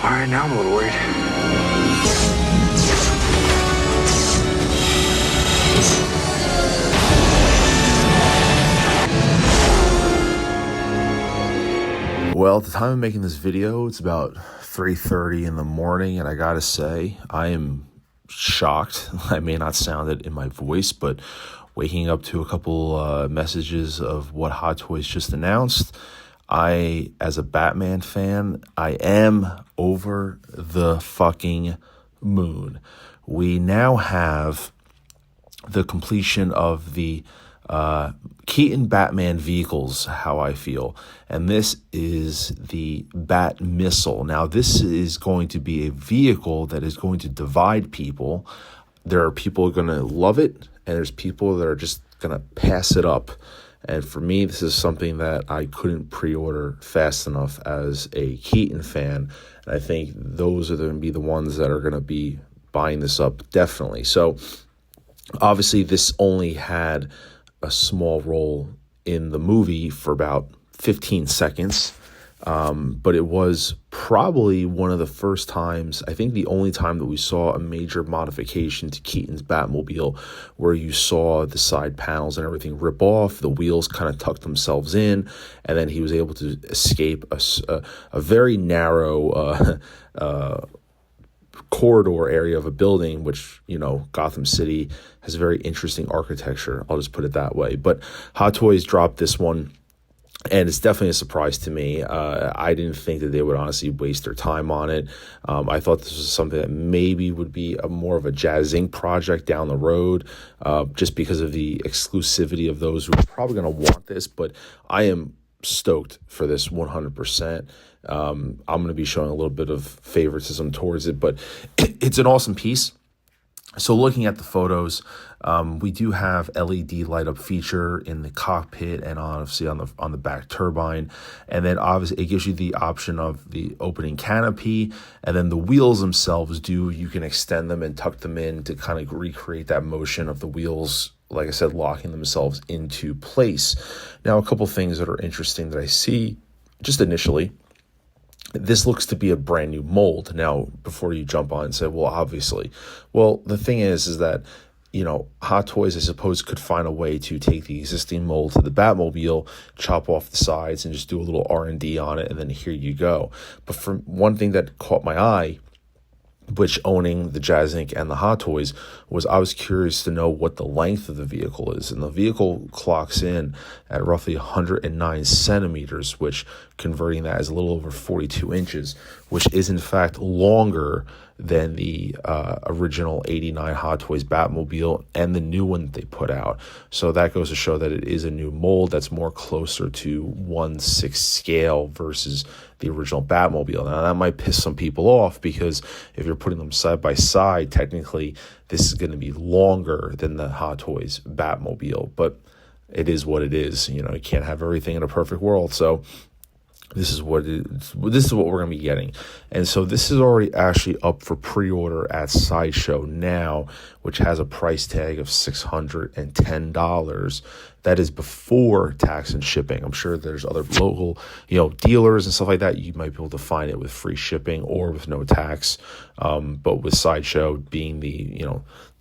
All right, now I'm a little worried. Well, at the time of making this video, it's about 3:30 in the morning, and I gotta say, I am shocked. I may not sound it in my voice, but waking up to a couple messages of what Hot Toys just announced, I, as a Batman fan, I am over the fucking moon. We now have the completion of the Keaton Batman vehicles, how I feel. And this is the Batmissle. Now, this is going to be a vehicle that is going to divide people. There are people who are going to love it, and there's people that are just going to pass it up. And for me, this is something that I couldn't pre-order fast enough as a Keaton fan. And I think those are going to be the ones that are going to be buying this up, definitely. So, obviously, this only had a small role in the movie for about 15 seconds, but it was probably one of the first times, I think the only time that we saw a major modification to Keaton's Batmobile, where you saw the side panels and everything rip off, the wheels kind of tucked themselves in, and then he was able to escape a very narrow corridor area of a building, which, you know, Gotham City has a very interesting architecture. I'll just put it that way. But Hot Toys dropped this one, and it's definitely a surprise to me. I didn't think that they would honestly waste their time on it. I thought this was something that maybe would be more of a Jazz Inc. project down the road, just because of the exclusivity of those who are probably going to want this. But I am stoked for this 100%. I'm going to be showing a little bit of favoritism towards it, but it's an awesome piece. So looking at the photos, we do have LED light up feature in the cockpit and obviously on the back turbine. And then obviously it gives you the option of the opening canopy, and then the wheels themselves you can extend them and tuck them in to kind of recreate that motion of the wheels, like I said, locking themselves into place. Now, a couple things that are interesting that I see just initially. This looks to be a brand new mold. Now, before you jump on and say, well, obviously. Well, the thing is that, you know, Hot Toys, I suppose, could find a way to take the existing mold to the Batmobile, chop off the sides, and just do a little R&D on it, and then here you go. But for one thing that caught my eye, which owning the Jazz Inc. and the Hot Toys, was I was curious to know what the length of the vehicle is. And the vehicle clocks in at roughly 109 centimeters, which converting that is a little over 42 inches, which is in fact longer than the original 89 Hot Toys Batmobile and the new one that they put out. So that goes to show that it is a new mold that's more closer to 1/6 scale versus the original Batmobile. Now, that might piss some people off because if you're putting them side by side, technically this is going to be longer than the Hot Toys Batmobile, but it is what it is. You know, you can't have everything in a perfect world. So this is what we're going to be getting. And so this is already actually up for pre-order at Sideshow now, which has a price tag of $610. That is before tax and shipping. I'm sure there's other local, dealers and stuff like that. You might be able to find it with free shipping or with no tax. But with Sideshow being the,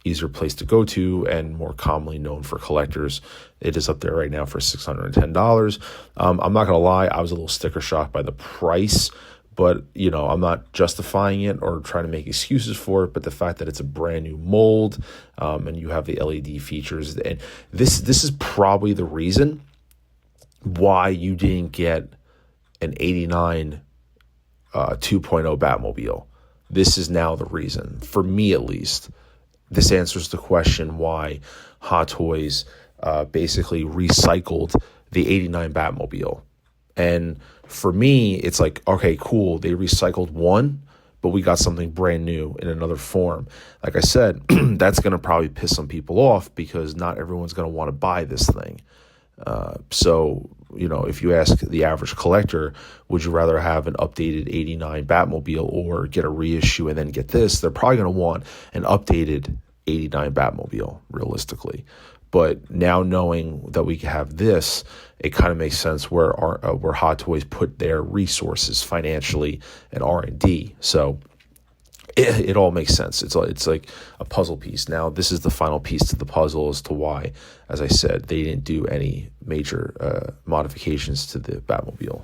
easier place to go to and more commonly known for collectors, it is up there right now for $610. I'm not going to lie, I was a little sticker shocked by the price, but, I'm not justifying it or trying to make excuses for it, but the fact that it's a brand new mold and you have the LED features, and this is probably the reason why you didn't get an 89 2.0 Batmobile. This is now the reason, for me at least. This answers the question why Hot Toys basically recycled the 89 Batmobile. And for me, it's like, okay, cool. They recycled one, but we got something brand new in another form. Like I said, that's going to probably piss some people off because not everyone's going to want to buy this thing. So, if you ask the average collector, would you rather have an updated 89 Batmobile or get a reissue and then get this? They're probably going to want an updated 89 Batmobile, realistically. But now knowing that we have this, it kind of makes sense where where Hot Toys put their resources financially and R&D. So it all makes sense. It's like a puzzle piece. Now, this is the final piece to the puzzle as to why, as I said, they didn't do any major modifications to the Batmobile.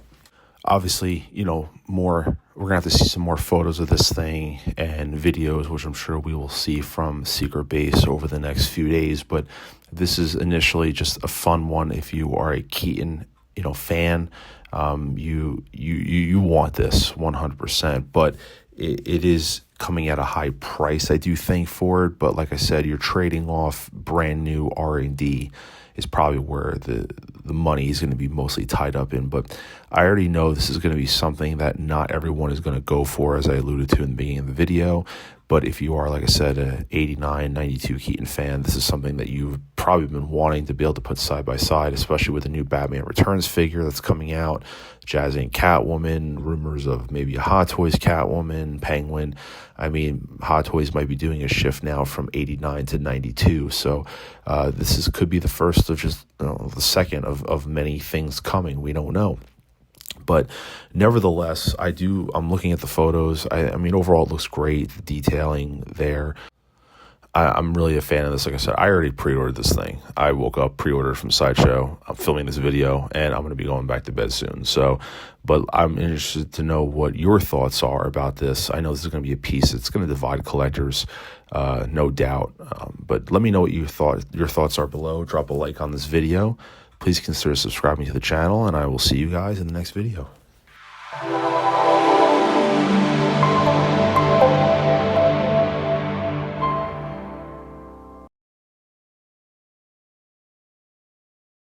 Obviously, we're going to have to see some more photos of this thing and videos, which I'm sure we will see from Secret Base over the next few days. But this is initially just a fun one. If you are a Keaton, fan, you want this 100%. But it is coming at a high price, I do think, for it. But like I said, you're trading off brand new R&D is probably where the money is going to be mostly tied up in. But I already know this is going to be something that not everyone is going to go for, as I alluded to in the beginning of the video. But if you are, like I said, a 89, 92 Keaton fan, this is something that you've probably been wanting to be able to put side by side, especially with the new Batman Returns figure that's coming out, Jazzy and Catwoman, rumors of maybe a Hot Toys Catwoman, Penguin. I mean, Hot Toys might be doing a shift now from 89 to 92. So this could be the first of just the second of many things coming. We don't know. But nevertheless, I'm looking at the photos. I mean, overall, it looks great. The detailing there. I'm really a fan of this. Like I said, I already pre-ordered this thing. I woke up, pre-ordered from Sideshow. I'm filming this video, and I'm going to be going back to bed soon. So, but I'm interested to know what your thoughts are about this. I know this is going to be a piece. It's going to divide collectors, no doubt. But let me know what your thoughts are below. Drop a like on this video. Please consider subscribing to the channel, and I will see you guys in the next video.